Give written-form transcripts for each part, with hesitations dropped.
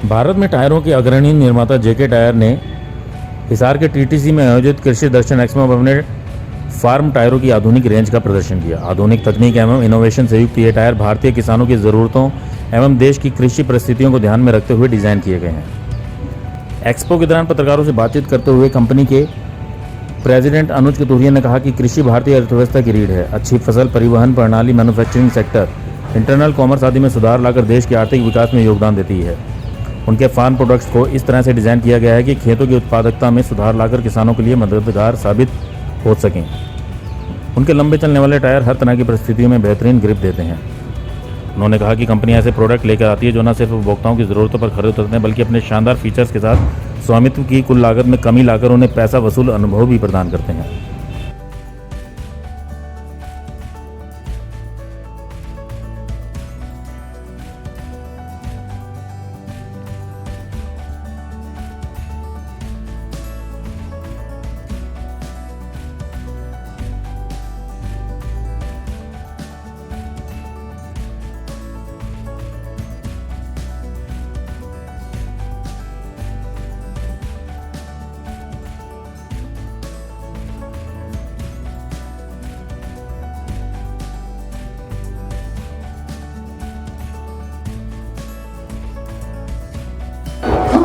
भारत में टायरों के अग्रणी निर्माता जेके टायर ने हिसार के टीटीसी में आयोजित कृषि दर्शन एक्सपो में अपने फार्म टायरों की आधुनिक रेंज का प्रदर्शन किया। आधुनिक तकनीक एवं इनोवेशन से युक्त ये टायर भारतीय किसानों की ज़रूरतों एवं देश की कृषि परिस्थितियों को ध्यान में रखते हुए डिज़ाइन किए गए हैं। एक्सपो के दौरान पत्रकारों से बातचीत करते हुए कंपनी के प्रेसिडेंट अनुज कतूरिया ने कहा कि कृषि भारतीय अर्थव्यवस्था की रीढ़ है। अच्छी फसल, परिवहन प्रणाली, मैन्युफैक्चरिंग सेक्टर, इंटरनल कॉमर्स आदि में सुधार लाकर देश के आर्थिक विकास में योगदान देती है। उनके फार्म प्रोडक्ट्स को इस तरह से डिज़ाइन किया गया है कि खेतों की उत्पादकता में सुधार लाकर किसानों के लिए मददगार साबित हो सकें। उनके लंबे चलने वाले टायर हर तरह की परिस्थितियों में बेहतरीन ग्रिप देते हैं। उन्होंने कहा कि कंपनी ऐसे प्रोडक्ट लेकर आती है जो न सिर्फ उपभोक्ताओं की ज़रूरतों पर खरे उतरते हैं बल्कि अपने शानदार फीचर्स के साथ स्वामित्व की कुल लागत में कमी लाकर उन्हें पैसा वसूल अनुभव भी प्रदान करते हैं।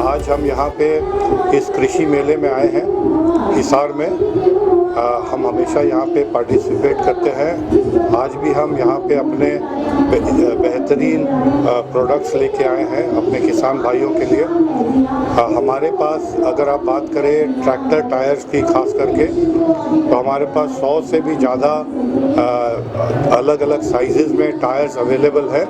आज हम यहाँ पे इस कृषि मेले में आए हैं हिसार में। हम हमेशा यहाँ पे पार्टिसिपेट करते हैं। आज भी हम यहाँ पे अपने बेहतरीन प्रोडक्ट्स लेके आए हैं अपने किसान भाइयों के लिए। हमारे पास अगर आप बात करें ट्रैक्टर टायर्स की खास करके, तो हमारे पास 100 से भी ज़्यादा अलग अलग साइजेस में टायर्स अवेलेबल है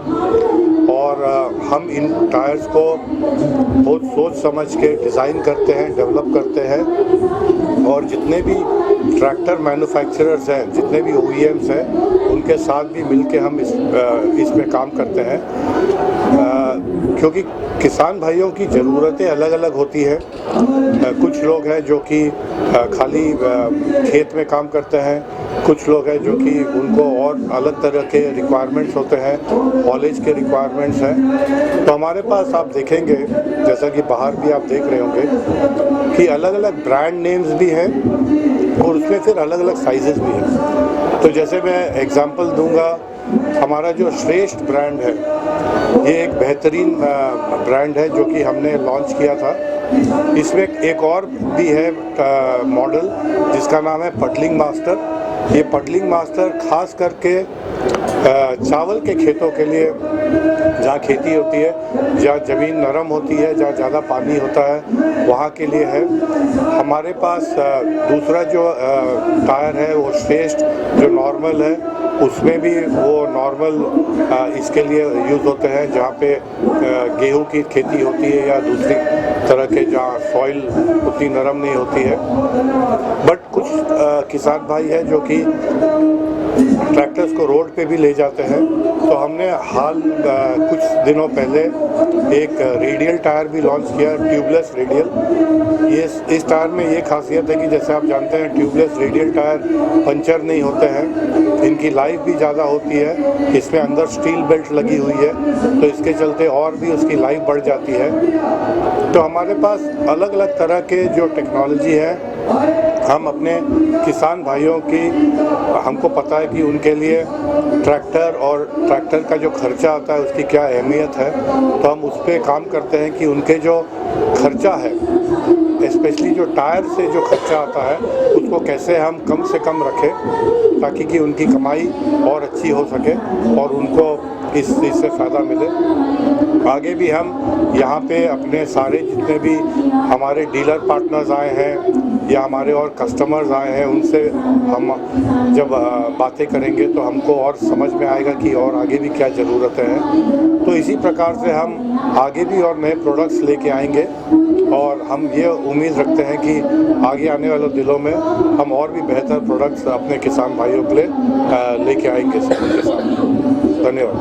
और हम इन टायर्स को बहुत सोच समझ के डिज़ाइन करते हैं, डेवलप करते हैं और जितने भी ट्रैक्टर मैन्युफैक्चरर्स हैं, जितने भी OEMs हैं, उनके साथ भी मिलके हम इसमें काम करते हैं क्योंकि किसान भाइयों की ज़रूरतें अलग अलग होती हैं। कुछ लोग हैं जो कि खाली खेत में काम करते हैं, कुछ लोग हैं जो कि उनको और अलग तरह के रिक्वायरमेंट्स होते हैं, कॉलेज के रिक्वायरमेंट्स हैं। तो हमारे पास आप देखेंगे, जैसा कि बाहर भी आप देख रहे होंगे कि अलग अलग ब्रांड नेम्स भी हैं और उसमें फिर अलग अलग साइजेस भी हैं। तो जैसे मैं एग्जांपल दूंगा, हमारा जो श्रेष्ठ ब्रांड है, ये एक बेहतरीन ब्रांड है जो कि हमने लॉन्च किया था। इसमें एक और भी है मॉडल जिसका नाम है पडलिंग मास्टर। ये पडलिंग मास्टर खास करके चावल के खेतों के लिए, जहाँ खेती होती है, जहाँ ज़मीन नरम होती है, जहाँ ज़्यादा पानी होता है, वहाँ के लिए है। हमारे पास दूसरा जो टायर है वो श्रेष्ठ जो नॉर्मल है, उसमें भी वो नॉर्मल इसके लिए यूज़ होते हैं जहाँ पे गेहूं की खेती होती है या दूसरी तरह के जहाँ सॉइल उतनी नरम नहीं होती है। बट कुछ किसान भाई हैं जो कि ट्रैक्टर्स को रोड पे भी ले जाते हैं, तो हमने हाल कुछ दिनों पहले एक रेडियल टायर भी लॉन्च किया, ट्यूबलेस रेडियल। ये इस टायर में ये खासियत है कि जैसे आप जानते हैं ट्यूबलेस रेडियल टायर पंचर नहीं होते हैं, इनकी लाइफ भी ज़्यादा होती है, इसमें अंदर स्टील बेल्ट लगी हुई है, तो इसके चलते और भी उसकी लाइफ बढ़ जाती है। तो हमारे पास अलग अलग तरह के जो टेक्नोलॉजी है, हम अपने किसान भाइयों की, हमको पता है कि उनके लिए ट्रैक्टर और ट्रैक्टर का जो खर्चा आता है उसकी क्या अहमियत है, तो हम उस पर काम करते हैं कि उनके जो खर्चा है, स्पेशली जो टायर से जो खर्चा आता है, उसको कैसे हम कम से कम रखें ताकि कि उनकी कमाई और अच्छी हो सके और उनको इससे फ़ायदा मिले। आगे भी हम यहाँ पे अपने सारे जितने भी हमारे डीलर पार्टनर्स आए हैं या हमारे और कस्टमर्स आए हैं, उनसे हम जब बातें करेंगे तो हमको और समझ में आएगा कि और आगे भी क्या ज़रूरतें हैं। तो इसी प्रकार से हम आगे भी और नए प्रोडक्ट्स लेके आएंगे और हम ये उम्मीद रखते हैं कि आगे आने वाले दिनों में हम और भी बेहतर प्रोडक्ट्स अपने किसान भाइयों के लिए लेके आएंगे सबके साथ। धन्यवाद।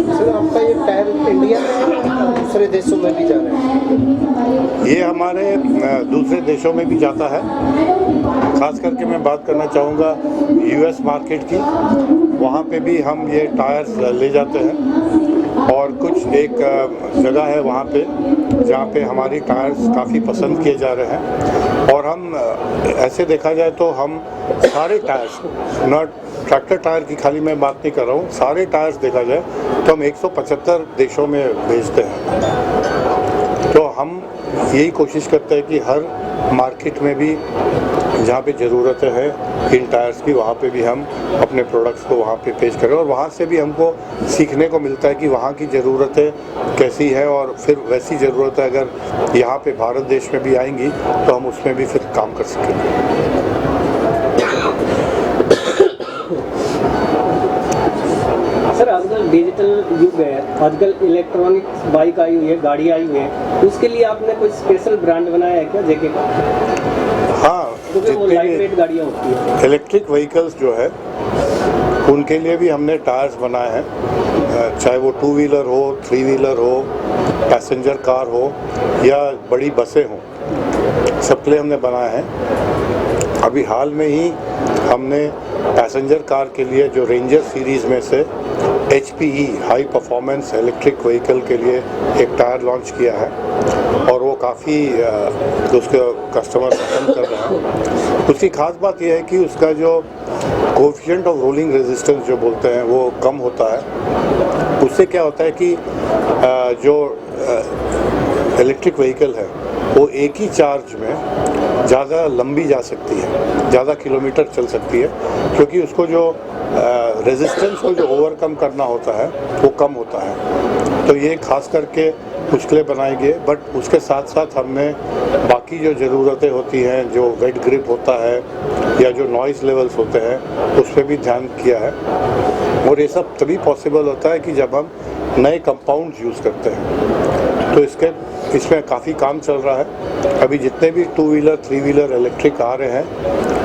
सर, आपका ये टायर इंडिया में दूसरे देशों में भी जा रहा है? ये हमारे दूसरे देशों में भी जाता है। खास करके मैं बात करना चाहूँगा US मार्केट की, वहाँ पे भी हम ये टायर्स ले जाते हैं और कुछ एक जगह है वहाँ पे जहाँ पे हमारी टायर्स काफ़ी पसंद किए जा रहे हैं। और हम ऐसे देखा जाए तो हम सारे टायर्स, नॉट ट्रैक्टर टायर की खाली मैं बात नहीं कर रहा हूँ, सारे टायर्स देखा जाए तो हम 175 देशों में भेजते हैं। तो हम यही कोशिश करते हैं कि हर मार्केट में भी जहाँ पे ज़रूरतें हैं इन टायर्स की, वहाँ पे भी हम अपने प्रोडक्ट्स को वहाँ पे पेश करें। और वहाँ से भी हमको सीखने को मिलता है कि वहाँ की ज़रूरतें कैसी है, और फिर वैसी ज़रूरतें अगर यहाँ पे भारत देश में भी आएंगी तो हम उसमें भी फिर काम कर सकेंगे। सर, आजकल डिजिटल युग है, आजकल इलेक्ट्रॉनिक बाइक आई हुई है, गाड़ी आई हुई है, उसके लिए आपने कोई स्पेशल ब्रांड बनाया है क्या जेके का? हाँ, क्योंकि वो जितने लाइट वेट गाड़ियाँ होती है। इलेक्ट्रिक व्हीकल्स जो है उनके लिए भी हमने टायर्स बनाए हैं, चाहे वो 2 व्हीलर हो, 3 व्हीलर हो, पैसेंजर कार हो या बड़ी बसें हों, सबके लिए हमने बनाए हैं। अभी हाल में ही हमने पैसेंजर कार के लिए जो रेंजर सीरीज़ में से HPE high performance electric vehicle के लिए एक टायर लॉन्च किया है, और वो काफ़ी उसके कस्टमर पसंद कर रहे हैं। उसकी खास बात यह है कि उसका जो कोएफिशिएंट ऑफ रोलिंग रेजिस्टेंस जो बोलते हैं वो कम होता है। उससे क्या होता है कि जो इलेक्ट्रिक व्हीकल है वो एक ही चार्ज में ज़्यादा लंबी जा सकती है, ज़्यादा किलोमीटर चल सकती है, क्योंकि उसको जो रेजिस्टेंस को जो ओवरकम करना होता है वो कम होता है। तो ये खास करके उसके लिए बनाई गई, बट उसके साथ साथ हमने बाकी जो ज़रूरतें होती हैं, जो वेट ग्रिप होता है या जो नॉइज़ लेवल्स होते हैं, उस पर भी ध्यान किया है। और ये सब तभी पॉसिबल होता है कि जब हम नए कंपाउंड्स यूज़ करते हैं। तो इसमें काफ़ी काम चल रहा है। अभी जितने भी 2 व्हीलर 3 व्हीलर इलेक्ट्रिक आ रहे हैं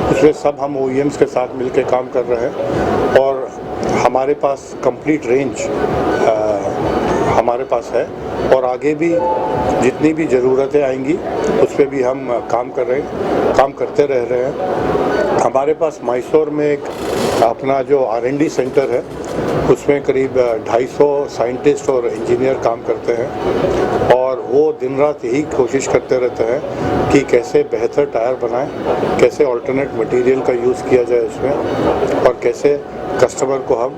उसमें सब हम OEMs के साथ मिलकर काम कर रहे हैं, और हमारे पास कंप्लीट रेंज हमारे पास है, और आगे भी जितनी भी ज़रूरतें आएंगी उस पर भी हम काम करते रह रहे हैं। हमारे पास मैसूर में एक अपना जो R&D सेंटर है उसमें करीब 250 साइंटिस्ट और इंजीनियर काम करते हैं, और वो दिन रात यही कोशिश करते रहते हैं कि कैसे बेहतर टायर बनाएं, कैसे अल्टरनेट मटेरियल का यूज़ किया जाए इसमें, और कैसे कस्टमर को हम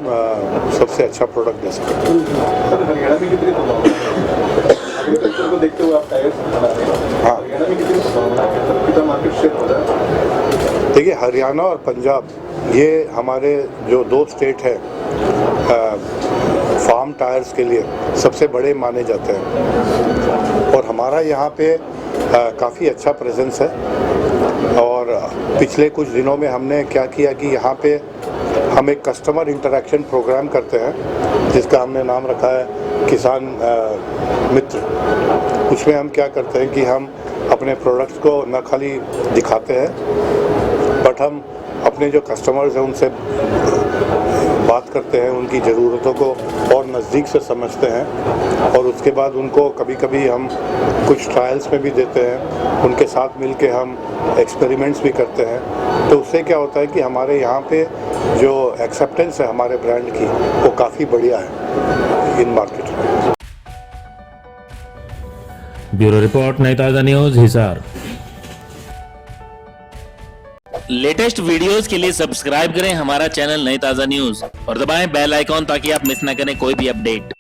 सबसे अच्छा प्रोडक्ट दे सकें। हरियाणा में कितनी एग्रीकल्चर को देखते हुए आप टायर्स बना रहे हैं? हाँ, हरियाणा में कितनी कितना मार्केट शेयर हो रहा है? देखिए, हरियाणा और पंजाब ये हमारे जो 2 स्टेट है फार्म टायर्स के लिए सबसे बड़े माने जाते हैं, और हमारा यहाँ पे काफ़ी अच्छा प्रेजेंस है। और पिछले कुछ दिनों में हमने क्या किया कि यहाँ पे हम एक कस्टमर इंटरेक्शन प्रोग्राम करते हैं जिसका हमने नाम रखा है किसान मित्र। उसमें हम क्या करते हैं कि हम अपने प्रोडक्ट्स को न खाली दिखाते हैं, बट हम अपने जो कस्टमर्स हैं उनसे बात करते हैं, उनकी ज़रूरतों को और नज़दीक से समझते हैं, और उसके बाद उनको कभी कभी हम कुछ ट्रायल्स में भी देते हैं, उनके साथ मिलके हम एक्सपेरिमेंट्स भी करते हैं। तो उससे क्या होता है कि हमारे यहाँ पे जो एक्सेप्टेंस है हमारे ब्रांड की वो काफ़ी बढ़िया है इन मार्केट में। ब्यूरो रिपोर्ट, नई ताज़ा न्यूज़, हिसार। लेटेस्ट वीडियोस के लिए सब्सक्राइब करें हमारा चैनल नई ताज़ा न्यूज़ और दबाएं बेल आइकॉन ताकि आप मिस ना करें कोई भी अपडेट।